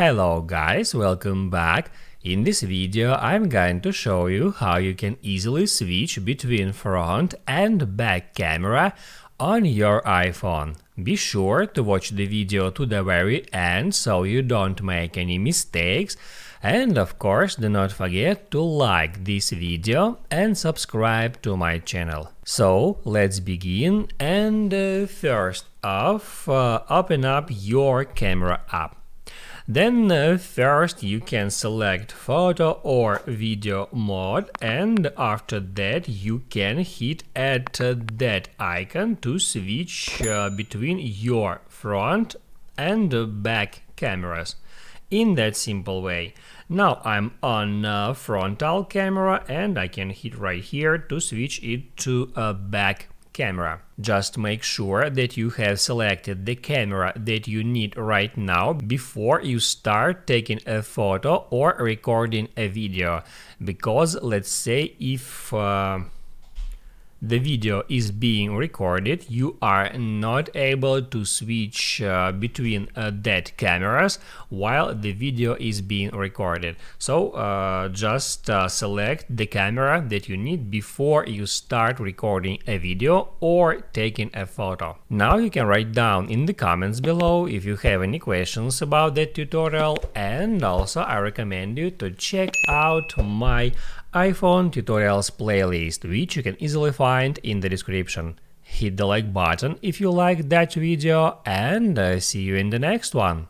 Hello guys, welcome back. In this video I'm going to show you how you can easily switch between front and back camera on your iPhone. Be sure to watch the video to the very end so you don't make any mistakes, and of course do not forget to like this video and subscribe to my channel. So let's begin, and first off open up your camera app. Then first you can select photo or video mode, and after that you can hit at that icon to switch between your front and back cameras in that simple way. Now I'm on frontal camera and I can hit right here to switch it to a back camera. Just make sure that you have selected the camera that you need right now before you start taking a photo or recording a video, because let's say if the video is being recorded, you are not able to switch between that cameras while the video is being recorded. So just select the camera that you need before you start recording a video or taking a photo. Now you can write down in the comments below if you have any questions about that tutorial, and also I recommend you to check out my iPhone tutorials playlist, which you can easily find in the description. Hit the like button if you like that video, and see you in the next one.